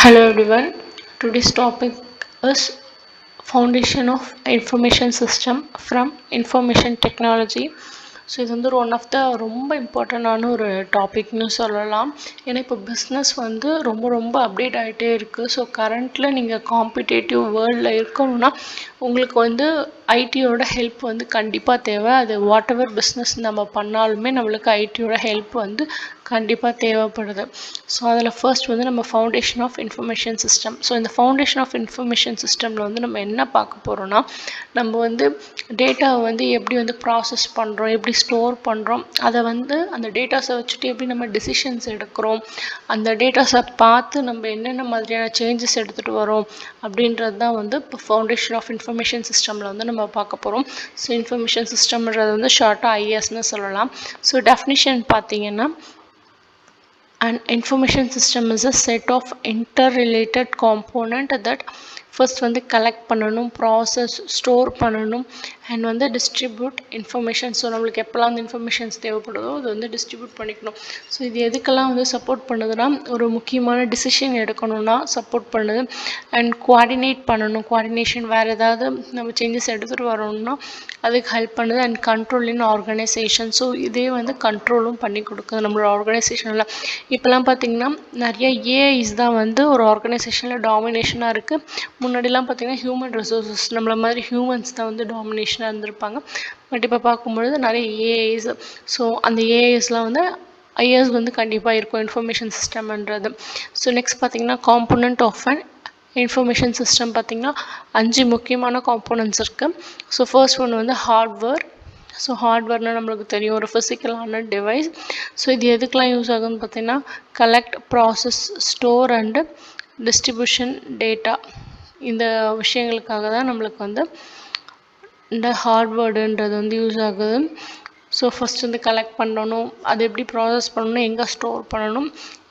Hello everyone. Today's topic is foundation of information system from information technology. So இது வந்து one of த ரொம்ப இம்பார்ட்டண்டான ஒரு டாபிக்னு சொல்லலாம். ஏன்னா இப்போ பிஸ்னஸ் வந்து ரொம்ப அப்டேட் ஆகிட்டே இருக்குது. ஸோ கரண்ட்டில் நீங்கள் காம்படிட்டிவ் வேர்ல்டில் இருக்கணும்னா உங்களுக்கு வந்து ஐடியோட ஹெல்ப் வந்து கண்டிப்பாக தேவை. அது வாட் எவர் பிஸ்னஸ் நம்ம பண்ணாலுமே நம்மளுக்கு ஐடியோட ஹெல்ப் வந்து கண்டிப்பாக தேவைப்படுது. ஸோ அதில் ஃபர்ஸ்ட் வந்து நம்ம foundation of information system. So இந்த ஃபவுண்டேஷன் ஆஃப் இன்ஃபர்மேஷன் சிஸ்டமில் வந்து நம்ம என்ன பார்க்க போகிறோம்னா, நம்ம வந்து டேட்டாவை வந்து எப்படி வந்து ப்ராசஸ் பண்ணுறோம், எப்படி ஸ்டோர் பண்ணுறோம், அதை வந்து அந்த டேட்டாஸை வச்சுட்டு எப்படி நம்ம டிசிஷன்ஸ் எடுக்கிறோம், அந்த டேட்டாஸை பார்த்து நம்ம என்னென்ன மாதிரியான சேஞ்சஸ் எடுத்துகிட்டு வரோம் அப்படின்றது தான் வந்து இப்போ ஃபவுண்டேஷன் ஆஃப் இன்ஃபர்மேஷன் சிஸ்டமில் வந்து நம்ம பார்க்க போகிறோம். ஸோ இன்ஃபர்மேஷன் சிஸ்டம்ன்றது வந்து ஷார்ட்டாக ஐஎஸ்ன்னு சொல்லலாம். ஸோ டெஃபினிஷன் பார்த்தீங்கன்னா, an information system is a set of interrelated component that first வந்து கலெக்ட் பண்ணணும், ப்ராசஸ் ஸ்டோர் பண்ணணும் அண்ட் வந்து டிஸ்ட்ரிபியூட் இன்ஃபர்மேஷன். ஸோ நம்மளுக்கு எப்போல்லாம் அந்த இன்ஃபர்மேஷன்ஸ் தேவைப்படுதோ அது வந்து டிஸ்ட்ரிபியூட் பண்ணிக்கணும். ஸோ இது எதுக்கெல்லாம் வந்து சப்போர்ட் பண்ணுதுன்னா, ஒரு முக்கியமான டிசிஷன் எடுக்கணும்னா சப்போர்ட் பண்ணுது. அண்ட் கோஆர்டினேட் பண்ணணும், கோஆர்டினேஷன் வேறு ஏதாவது நம்ம சேஞ்சஸ் எடுத்துகிட்டு வரணும்னா அதுக்கு ஹெல்ப் பண்ணுது. And control in organisation. So இதே வந்து கண்ட்ரோலும் பண்ணி கொடுக்குது நம்மளோட ஆர்கனைசேஷனில். இப்போலாம் பார்த்திங்கன்னா நிறைய ஏஐஸ் தான் வந்து ஒரு ஆர்கனைசேஷனில் டாமினேஷனாக இருக்குது. முன்னாடிலாம் பார்த்திங்கன்னா ஹியூமன் ரிசோர்ஸஸ் நம்மள மாதிரி ஹியூமன்ஸ் தான் வந்து டாமினேஷனாக இருந்திருப்பாங்க. பட் இப்போ பார்க்கும்பொழுது நிறைய ஏஐஸ். ஸோ அந்த ஏஐஸ்லாம் வந்து ஐஎஸ் வந்து கண்டிப்பாக இருக்கும் இன்ஃபர்மேஷன் சிஸ்டம்ன்றது. ஸோ நெக்ஸ்ட் பார்த்திங்கன்னா component of an information system. பார்த்திங்கன்னா 5 முக்கியமான காம்போனன்ட்ஸ் இருக்குது. ஸோ ஃபர்ஸ்ட் ஒன்று வந்து ஹார்ட்வேர். ஸோ ஹார்ட்வேர்னால் நம்மளுக்கு தெரியும், ஒரு ஃபிசிக்கலான டிவைஸ். ஸோ இது எதுக்கெலாம் யூஸ் ஆகுதுன்னு பார்த்திங்கன்னா, collect, process, store and distribution data. இந்த விஷயங்களுக்காக தான் நம்மளுக்கு வந்து இந்த ஹார்ட்வேர்டுன்றது வந்து யூஸ் ஆகுது. ஸோ ஃபஸ்ட் வந்து கலெக்ட் பண்ணணும், அது எப்படி ப்ராசஸ் பண்ணணும், எங்கே ஸ்டோர் பண்ணணும்,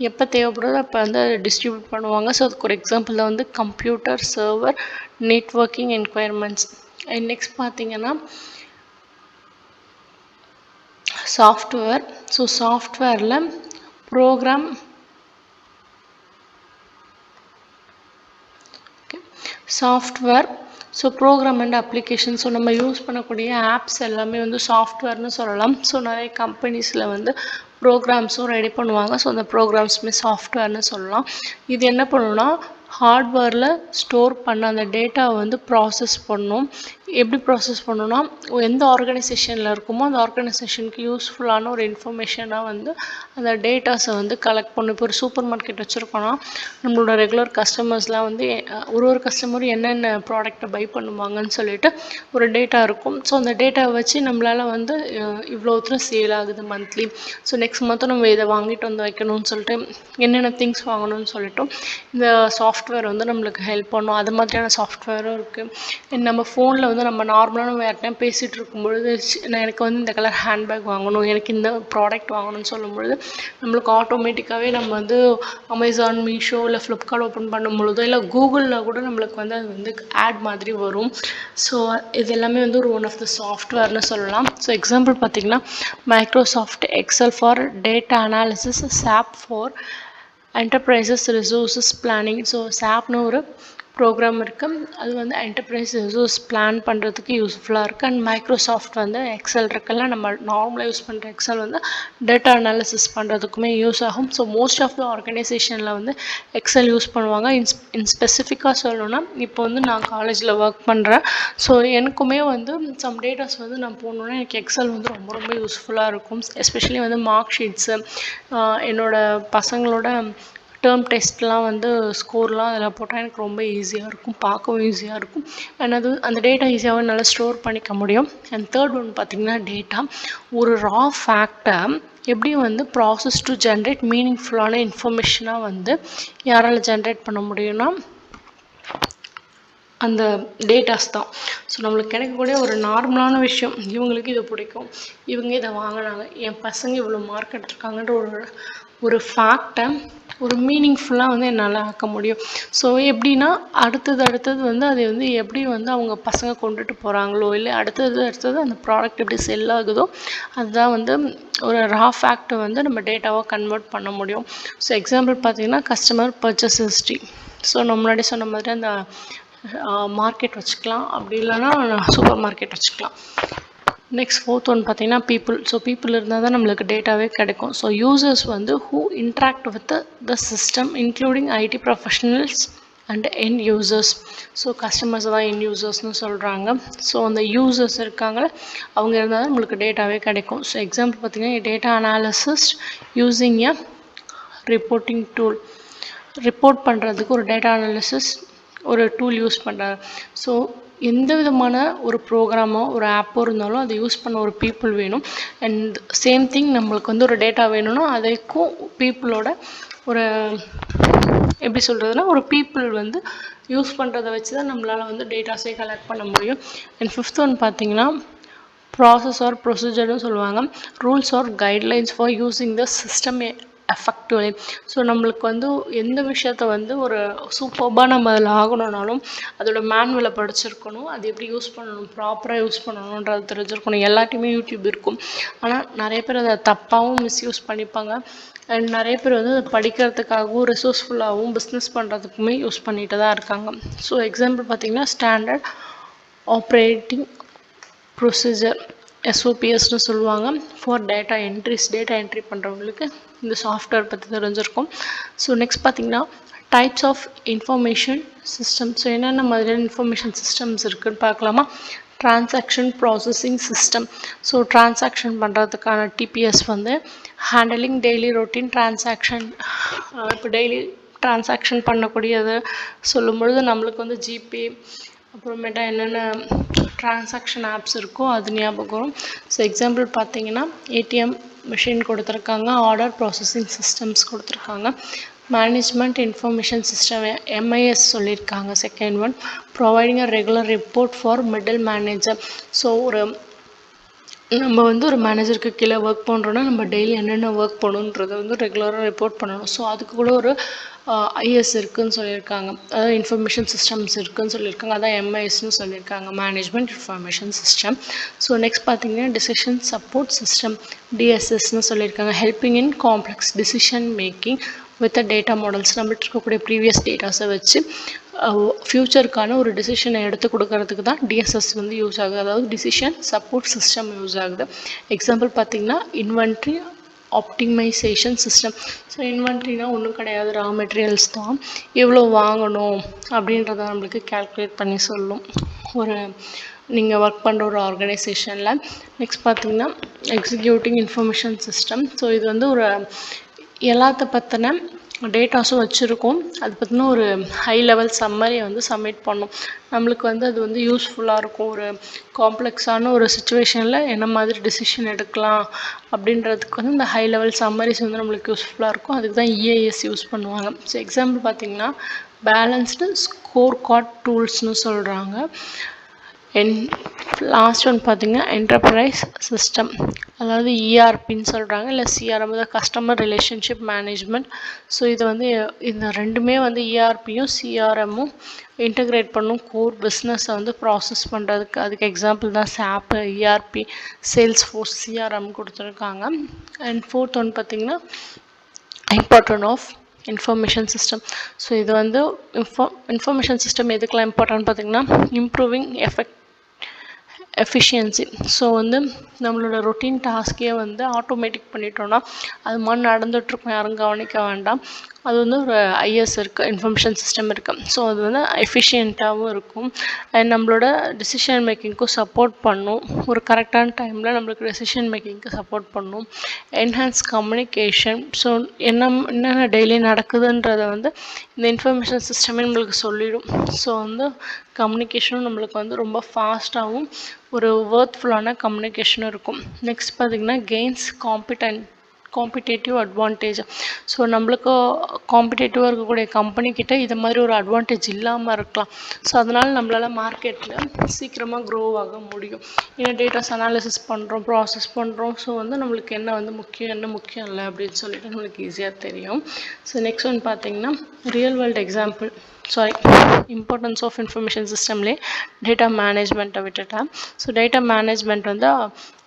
எப்போ தேவைப்படுதோ அப்போ வந்து அதை டிஸ்ட்ரிபியூட் பண்ணுவாங்க. ஸோ அதுக்கு ஒரு எக்ஸாம்பிள் தான் வந்து computer, server, networking requirements. Next பார்த்திங்கன்னா சாஃப்ட்வேர். ஸோ சாஃப்ட்வேரில் program, software, so program and application. So நம்ம யூஸ் பண்ணக்கூடிய ஆப்ஸ் எல்லாமே வந்து சாஃப்ட்வேர்னு சொல்லலாம். ஸோ நிறைய கம்பெனிஸில் வந்து ப்ரோக்ராம்ஸும் ரெடி பண்ணுவாங்க. ஸோ அந்த ப்ரோக்ராம்ஸுமே சாஃப்ட்வேர்னு சொல்லலாம். இது என்ன பண்ணுன்னா, ஹார்ட்வேரில் ஸ்டோர் பண்ண அந்த டேட்டாவை வந்து ப்ராசஸ் பண்ணணும். எப்படி ப்ராசஸ் பண்ணணும்னா, எந்த ஆர்கனைசேஷனில் இருக்குமோ அந்த ஆர்கனைசேஷனுக்கு யூஸ்ஃபுல்லான ஒரு இன்ஃபர்மேஷனாக வந்து அந்த டேட்டாஸை வந்து கலெக்ட் பண்ணணும். இப்போ ஒரு சூப்பர் மார்க்கெட் வச்சுருக்கோன்னா நம்மளோட ரெகுலர் கஸ்டமர்ஸ்லாம் வந்து ஒரு கஸ்டமரும் என்னென்ன ப்ராடக்டை பை பண்ணுவாங்கன்னு சொல்லிட்டு ஒரு டேட்டா இருக்கும். ஸோ அந்த டேட்டாவை வச்சு நம்மளால் வந்து இவ்வளோ தூரம் சேல் ஆகுது மந்த்லி, ஸோ நெக்ஸ்ட் மந்த்தும் நம்ம இதை வாங்கிட்டு வந்து வைக்கணும்னு சொல்லிட்டு என்னென்ன திங்ஸ் வாங்கணும்னு சொல்லிட்டு இந்த சாஃப்ட்வேர் வந்து நம்மளுக்கு ஹெல்ப் பண்ணும். அது மாதிரியான சாஃப்ட்வேரும் இருக்குது. நம்ம ஃபோனில் வந்து நம்ம நார்மலாக நம்ம யார்கிட்டையும் பேசிகிட்டு இருக்கும்பொழுது நான் எனக்கு வந்து இந்த கலர் ஹேண்ட்பேக் வாங்கணும், எனக்கு இந்த ப்ராடக்ட் வாங்கணும்னு சொல்லும்பொழுது நம்மளுக்கு ஆட்டோமேட்டிக்காகவே நம்ம வந்து அமேசான், மீஷோ இல்லை ஃப்ளிப்கார்ட் ஓப்பன் பண்ணும் பொழுதோ இல்லை கூகுளில் கூட நம்மளுக்கு வந்து அது வந்து ஆட் மாதிரி வரும். ஸோ இது எல்லாமே வந்து ஒரு ஒன் ஆஃப் த சாஃப்ட்வேர்னு சொல்லலாம். ஸோ எக்ஸாம்பிள் பார்த்திங்கன்னா Microsoft Excel for data analysis, SAP for enterprises resources planning. So SAPனு ஒரு ப்ரோக்ராம் இருக்குது, அது வந்து என்டர்பிரைஸ் ரிசோர்ஸ் பிளான் பண்ணுறதுக்கு யூஸ்ஃபுல்லாக இருக்குது. அண்ட் மைக்ரோசாஃப்ட் வந்து எக்ஸல் இருக்குல்ல, நம்ம நார்மலாக யூஸ் பண்ணுற எக்ஸல் வந்து டேட்டா அனாலிசிஸ் பண்ணுறதுக்குமே யூஸ் ஆகும். ஸோ மோஸ்ட் ஆஃப் த ஆர்கனைசேஷனில் வந்து எக்ஸல் யூஸ் பண்ணுவாங்க. இன் ஸ்பெசிஃபிக்காக சொல்லணும்னா, இப்போ வந்து நான் காலேஜில் ஒர்க் பண்ணுறேன். ஸோ எனக்குமே வந்து சம் டேட்டாஸ் வந்து நான் போடணுன்னா எனக்கு எக்ஸல் வந்து ரொம்ப யூஸ்ஃபுல்லாக இருக்கும். எஸ்பெஷலி வந்து மார்க் ஷீட்ஸு, என்னோடய பசங்களோட டேர்ம் டெஸ்ட்லாம் வந்து ஸ்கோர்லாம் அதில் போட்டால் எனக்கு ரொம்ப ஈஸியாக இருக்கும், பார்க்கவும் ஈஸியாக இருக்கும். அண்ட் அது அந்த டேட்டா ஈஸியாகவும் நல்லா ஸ்டோர் பண்ணிக்க முடியும். அண்ட் தேர்ட் ஒன் பார்த்திங்கன்னா டேட்டா. ஒரு ரா ஃபேக்டை எப்படி வந்து ப்ராசஸ் டு ஜென்ரேட் மீனிங்ஃபுல்லான இன்ஃபர்மேஷனாக வந்து யாரால் ஜென்ரேட் பண்ண முடியும்னா அந்த டேட்டாஸ் தான். ஸோ நம்மளுக்கு கிடைக்கக்கூடிய ஒரு நார்மலான விஷயம், இவங்களுக்கு இது பிடிக்கும், இவங்க இதை வாங்கினாங்க, என் பசங்க இவ்வளோ மார்க் எடுத்திருக்காங்கன்ற ஒரு ஃபேக்டை ஒரு மீனிங்ஃபுல்லாக வந்து என்னால் ஆக்க முடியும். ஸோ எப்படின்னா அடுத்தது வந்து அதை வந்து எப்படி வந்து அவங்க பசங்க கொண்டுட்டு போகிறாங்களோ, இல்லை அடுத்தது அந்த ப்ராடக்ட் எப்படி செல் ஆகுதோ அதுதான் வந்து ஒரு ரா ஃபேக்டை வந்து நம்ம டேட்டாவாக கன்வெர்ட் பண்ண முடியும். ஸோ எக்ஸாம்பிள் பார்த்திங்கன்னா கஸ்டமர் பர்ச்சேஸ் ஹிஸ்ட்ரி. ஸோ நம்ம முன்னாடி சொன்ன மாதிரி அந்த மார்க்கெட் வச்சுக்கலாம், அப்படி இல்லைன்னா சூப்பர் மார்க்கெட் வச்சுக்கலாம். நெக்ஸ்ட் ஃபோர்த் ஒன் பார்த்தீங்கன்னா பீப்புள். ஸோ பீப்புள் இருந்தால் தான் நம்மளுக்கு டேட்டாவே கிடைக்கும். ஸோ யூசர்ஸ் வந்து who interact with the system including ID professionals and end users. So customers தான் எண்ட் யூசர்ஸ்னு சொல்கிறாங்க. ஸோ அந்த யூசர்ஸ் இருக்காங்களே அவங்க இருந்தால் தான் நம்மளுக்கு டேட்டாவே கிடைக்கும். ஸோ எக்ஸாம்பிள் பார்த்தீங்கன்னா டேட்டா அனாலிசிஸ் யூஸிங் எ ரிப்போர்ட்டிங் டூல். ரிப்போர்ட் பண்ணுறதுக்கு ஒரு டேட்டா அனாலிசிஸ் ஒரு டூல் யூஸ் பண்ணுறாரு. ஸோ எந்த விதமான ஒரு ப்ரோக்ராமோ ஒரு ஆப்போ இருந்தாலும் அதை யூஸ் பண்ண ஒரு பீப்புள் வேணும். அண்ட் சேம் திங் நம்மளுக்கு வந்து ஒரு டேட்டா வேணும்னா அதுக்கும் பீப்புளோட ஒரு எப்படி சொல்கிறதுனா ஒரு பீப்புள் வந்து யூஸ் பண்ணுறதை வச்சு தான் நம்மளால் வந்து டேட்டாஸே கலெக்ட் பண்ண முடியும். அண்ட் ஃபிஃப்த் ஒன் பார்த்தீங்கன்னா ப்ராசஸ் ஆர் ப்ரொசீஜர்னு சொல்லுவாங்க. Rules or guidelines for using the system effectively. So நம்மளுக்கு வந்து எந்த விஷயத்த வந்து ஒரு சூப்பர்பாக நம்ம அதில் ஆகணுன்னாலும் அதோட மேனுவலை படிச்சிருக்கணும், அது எப்படி யூஸ் பண்ணணும், ப்ராப்பராக யூஸ் பண்ணணுன்றது தெரிஞ்சிருக்கணும். எல்லாத்தையுமே யூடியூப் இருக்கும், ஆனால் நிறைய பேர் அதை தப்பாகவும் மிஸ்யூஸ் பண்ணிப்பாங்க. அண்ட் நிறைய பேர் வந்து அதை படிக்கிறதுக்காகவும் ரிசோர்ஸ்ஃபுல்லாகவும் பிஸ்னஸ் பண்ணுறதுக்குமே யூஸ் பண்ணிட்டு தான் இருக்காங்க. ஸோ எக்ஸாம்பிள் பார்த்திங்கன்னா ஸ்டாண்டர்ட் ஆப்ரேட்டிங் ப்ரொசீஜர் எஸ்ஓபிஎஸ்னு சொல்லுவாங்க for data entries. Data entry பண்ணுறவங்களுக்கு இந்த சாஃப்ட்வேர் பற்றி தெரிஞ்சிருக்கும். ஸோ நெக்ஸ்ட் பார்த்திங்கன்னா types of information system. So என்னென்ன மாதிரியான இன்ஃபர்மேஷன் சிஸ்டம்ஸ் இருக்குதுன்னு பார்க்கலாமா. Transaction processing system. So transaction பண்ணுறதுக்கான டிபிஎஸ் வந்து ஹேண்டலிங் டெய்லி ரொட்டீன் டிரான்சாக்ஷன். இப்போ டெய்லி டிரான்சாக்ஷன் பண்ணக்கூடியது சொல்லும் பொழுது நம்மளுக்கு வந்து ஜிபே அப்புறமேட்டா என்னென்ன டிரான்சாக்ஷன் ஆப்ஸ் இருக்கோ அது ஞாபகம் வரும். ஸோ எக்ஸாம்பிள் பார்த்தீங்கன்னா ஏடிஎம் மிஷின் கொடுத்துருக்காங்க, ஆர்டர் ப்ராசஸிங் சிஸ்டம்ஸ் கொடுத்துருக்காங்க, மேனேஜ்மெண்ட் இன்ஃபர்மேஷன் சிஸ்டம் எம்ஐஎஸ் சொல்லியிருக்காங்க. Second one providing a regular report for middle manager. So நம்ம வந்து ஒரு மேனேஜருக்கு கீழே ஒர்க் பண்ணுறோன்னா நம்ம டெய்லி என்னென்ன ஒர்க் பண்ணணுன்றதை வந்து ரெகுலராக ரிப்போர்ட் பண்ணணும். ஸோ அதுக்கு கூட ஒரு ஐஎஸ் இருக்குதுன்னு சொல்லியிருக்காங்க, அதாவது இன்ஃபர்மேஷன் சிஸ்டம்ஸ் இருக்குதுன்னு சொல்லியிருக்காங்க, அதான் எம்ஐஎஸ்னு சொல்லியிருக்காங்க, management information system. So next பார்த்தீங்கன்னா டிசிஷன் சப்போர்ட் சிஸ்டம் டிஎஸ்எஸ்ன்னு சொல்லியிருக்காங்க, helping in complex decision making with data models. நம்மள்ட்ட இருக்கக்கூடிய ப்ரீவியஸ் டேட்டாஸை வச்சு ஃப்யூச்சருக்கான ஒரு டிசிஷனை எடுத்து கொடுக்கறதுக்கு தான் டிஎஸ்எஸ் வந்து யூஸ் ஆகுது, அதாவது டிசிஷன் சப்போர்ட் சிஸ்டம் யூஸ் ஆகுது. எக்ஸாம்பிள் பார்த்திங்கன்னா இன்வென்ட்ரி ஆப்டிமைசேஷன் சிஸ்டம். ஸோ இன்வென்ட்ரினா ஒன்றும் கிடையாது, ரா மெட்டீரியல்ஸ் தான், எவ்வளோ வாங்கணும் அப்படின்றத நம்மளுக்கு கால்குலேட் பண்ணி சொல்லும் ஒரு நீங்கள் ஒர்க் பண்ணுற ஒரு ஆர்கனைசேஷனில். நெக்ஸ்ட் பார்த்திங்கன்னா எக்ஸிக்யூட்டிங் இன்ஃபர்மேஷன் சிஸ்டம். ஸோ இது வந்து ஒரு எல்லாத்த பற்றின டேட்டாஸும் வச்சுருக்கோம், அது பற்றின ஒரு ஹை லெவல் சம்மரியை வந்து சப்மிட் பண்ணோம். நம்மளுக்கு வந்து அது வந்து யூஸ்ஃபுல்லாக இருக்கும். ஒரு காம்ப்ளெக்ஸான ஒரு சுச்சுவேஷனில் என்ன மாதிரி டிசிஷன் எடுக்கலாம் அப்படின்றதுக்கு வந்து இந்த ஹை லெவல் சம்மரிஸ் வந்து நம்மளுக்கு யூஸ்ஃபுல்லாக இருக்கும். அதுக்கு தான் இஏஎஸ் யூஸ் பண்ணுவாங்க. ஸோ எக்ஸாம்பிள் பார்த்திங்கன்னா பேலன்ஸ்டு ஸ்கோர் கார்ட் டூல்ஸ்னு சொல்கிறாங்க. லாஸ்ட் ஒன் பார்த்திங்கன்னா என்டர்பிரைஸ் சிஸ்டம், அதாவது இஆர்பின்னு சொல்கிறாங்க, இல்லை CRM, customer relationship management. So இது வந்து இந்த ரெண்டுமே வந்து இஆர்பியும் சிஆர்எம்மும் இன்டகிரேட் பண்ணும் கோர் பிஸ்னஸை வந்து ப்ராசஸ் பண்ணுறதுக்கு. அதுக்கு எக்ஸாம்பிள் தான் SAP, ERP, Salesforce, CRM கொடுத்துருக்காங்க. அண்ட் ஃபோர்த் ஒன் பார்த்திங்கன்னா important of information system. So இது வந்து இன்ஃபர்மேஷன் சிஸ்டம் எதுக்கெலாம் இம்பார்ட்டன்ட் பார்த்திங்கன்னா இம்ப்ரூவிங் எஃபிஷியன்சி. ஸோ வந்து நம்மளோட ரொட்டீன் டாஸ்க்கே வந்து ஆட்டோமேட்டிக் பண்ணிட்டோன்னா அது மாதிரி நடந்துகிட்ருக்கும், யாரும் கவனிக்க வேண்டாம். அது வந்து ஒரு ஐஎஸ் இருக்குது, இன்ஃபர்மேஷன் சிஸ்டம் இருக்குது. ஸோ அது வந்து எஃபிஷியண்ட்டாகவும் இருக்கும் அண்ட் நம்மளோட டிசிஷன் மேக்கிங்க்கும் சப்போர்ட் பண்ணும். ஒரு கரெக்டான டைமில் நம்மளுக்கு டெசிஷன் மேக்கிங்க்கு சப்போர்ட் பண்ணும். Enhance communication. ஸோ என்னென்ன டெய்லி நடக்குதுன்றதை வந்து இந்த இன்ஃபர்மேஷன் சிஸ்டமே நம்மளுக்கு சொல்லிடும். ஸோ வந்து கம்யூனிகேஷனும் நம்மளுக்கு வந்து ரொம்ப ஃபாஸ்ட்டாகவும் ஒரு ஒர்த்ஃபுல்லான கம்யூனிகேஷனும் இருக்கும். நெக்ஸ்ட் பார்த்திங்கன்னா கெயின்ஸ் காம்படிட்டிவ் அட்வான்டேஜ். ஸோ நம்மளுக்கு காம்படிட்டிவாக இருக்கக்கூடிய கம்பெனிக்கிட்ட இது மாதிரி ஒரு அட்வான்டேஜ் இல்லாமல் இருக்கலாம். ஸோ அதனால் நம்மளால் மார்க்கெட்டில் சீக்கிரமாக க்ரோ ஆக முடியும். ஏன்னா டேட்டாஸ் அனாலிசிஸ் பண்ணுறோம், ப்ராசஸ் பண்ணுறோம். ஸோ வந்து நம்மளுக்கு என்ன வந்து முக்கியம், என்ன முக்கியம் இல்லை அப்படின்னு சொல்லிட்டு நம்மளுக்கு ஈஸியாக தெரியும். ஸோ நெக்ஸ்ட் ஒன் பார்த்திங்கன்னா real world example, importance of information சிஸ்டம்லே டேட்டா மேனேஜ்மெண்ட்டை விட்டுட்டேன். ஸோ டேட்டா மேனேஜ்மெண்ட் வந்து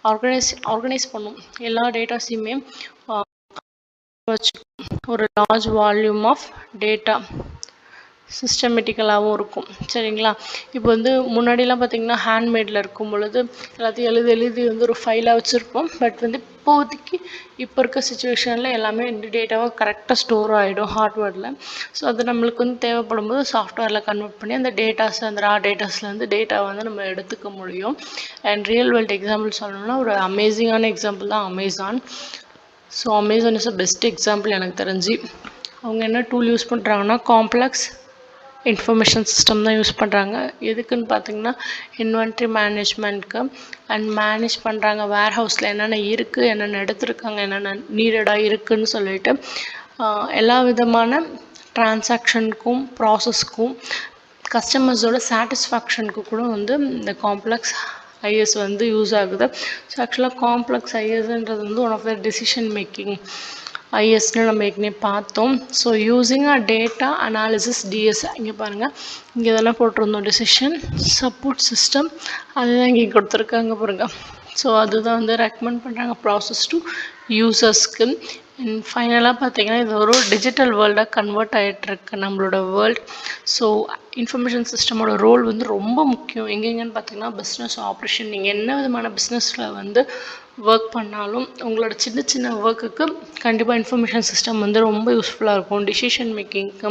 ஆர்கனைஸ் பண்ணும் எல்லா டேட்டாஸையுமே வச்சு ஒரு லார்ஜ் வால்யூம் ஆஃப் டேட்டா. சிஸ்டமேட்டிக்கலாகவும் இருக்கும். சரிங்களா? இப்போ வந்து முன்னாடிலாம் பார்த்திங்கன்னா ஹேண்ட்மேடில் இருக்கும் பொழுது எல்லாத்தையும் எழுதி வந்து ஒரு ஃபைலாக வச்சுருப்போம். பட் வந்து இப்போதைக்கு இப்போ இருக்க சுச்சுவேஷனில் எல்லாமே டேட்டாவாக கரெக்டாக ஸ்டோர் ஆகிடும் ஹார்ட்வேரில். ஸோ அது நம்மளுக்கு வந்து தேவைப்படும் போது சாஃப்ட்வேரில் கன்வெர்ட் பண்ணி அந்த டேட்டாஸ் அந்த ரா டேட்டாஸ்லேருந்து டேட்டாவை வந்து நம்ம எடுத்துக்க முடியும். அண்ட் ரியல் வேர்ல்டு எக்ஸாம்பிள் சொல்லணும்னா ஒரு அமேசிங்கான எக்ஸாம்பிள் தான் Amazon. So Amazon is a best example எனக்கு தெரிஞ்சு. அவங்க என்ன டூல் யூஸ் பண்ணுறாங்கன்னா காம்ப்ளெக்ஸ் இன்ஃபர்மேஷன் சிஸ்டம் தான் யூஸ் பண்ணுறாங்க. எதுக்குன்னு பார்த்தீங்கன்னா இன்வென்ட்ரி மேனேஜ்மெண்ட்க்கு அண்ட் மேனேஜ் பண்ணுறாங்க. வேர் ஹவுஸில் என்னென்ன இருக்குது, என்னென்ன எடுத்துருக்காங்க, என்னென்ன நீடடாக இருக்குதுன்னு சொல்லிட்டு எல்லா விதமான டிரான்சாக்ஷனுக்கும் ப்ராசஸ்க்கும் கஸ்டமர்ஸோட சாட்டிஸ்ஃபேக்ஷனுக்கு கூட வந்து இந்த காம்ப்ளெக்ஸ் ஐஎஸ் வந்து யூஸ் ஆகுது. ஸோ ஆக்சுவலாக காம்ப்ளெக்ஸ் ஐஎஸ்ன்றது வந்து one of the decision making ஐஎஸ்ன்னு நம்ம ஏற்கனவே பார்த்தோம். So using a data analysis DS இங்கே பாருங்கள், இங்கே இதெல்லாம் போட்டிருந்தோம் டிசிஷன் சப்போர்ட் சிஸ்டம், அதுதான் இங்கே கொடுத்துருக்காங்க பாருங்கள். ஸோ அதுதான் வந்து ரெக்கமெண்ட் பண்ணுறாங்க ப்ராசஸ் டு யூசர்ஸ்க்கு. அண்ட் ஃபைனலாக பார்த்தீங்கன்னா இது ஒரு டிஜிட்டல் வேர்ல்டாக கன்வெர்ட் ஆகிட்டுருக்கு நம்மளோட வேர்ல்ட். ஸோ இன்ஃபர்மேஷன் சிஸ்டமோட ரோல் வந்து ரொம்ப முக்கியம். எங்கெங்கன்னு பார்த்தீங்கன்னா பிஸ்னஸ் ஆப்ரேஷன், நீங்கள் என்ன விதமான பிஸ்னஸில் வந்து ஒர்க் பண்ணாலும் உங்களோட சின்ன சின்ன ஒர்க்குக்கு கண்டிப்பாக இன்ஃபர்மேஷன் சிஸ்டம் வந்து ரொம்ப யூஸ்ஃபுல்லாக இருக்கும். டிசிஷன் மேக்கிங்க்கு,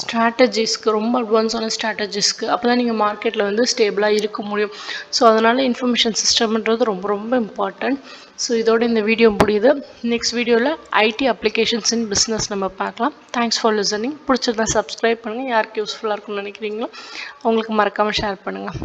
ஸ்ட்ராட்டஜிஸ்க்கு, ரொம்ப அட்வான்ஸான ஸ்ட்ராட்டஜிஸ்க்கு, அப்போ தான் நீங்கள் மார்க்கெட்டில் வந்து ஸ்டேபிளாக இருக்க முடியும். ஸோ அதனால் இன்ஃபர்மேஷன் சிஸ்டம்ன்றது ரொம்ப ரொம்ப இம்பார்ட்டண்ட். ஸோ இதோட இந்த வீடியோ முடியுது. நெக்ஸ்ட் வீடியோவில் ஐடி அப்ளிகேஷன்ஸ் இன் பிஸ்னஸ் நம்ம பார்க்கலாம். Thanks for listening. பிடிச்சிருந்தா சப்ஸ்கிரைப் பண்ணுங்கள். யாருக்கு யூஸ்ஃபுல்லாக இருக்கும்னு நினைக்கிறீங்களோ அவங்களுக்கு மறக்காமல் ஷேர் பண்ணுங்கள்.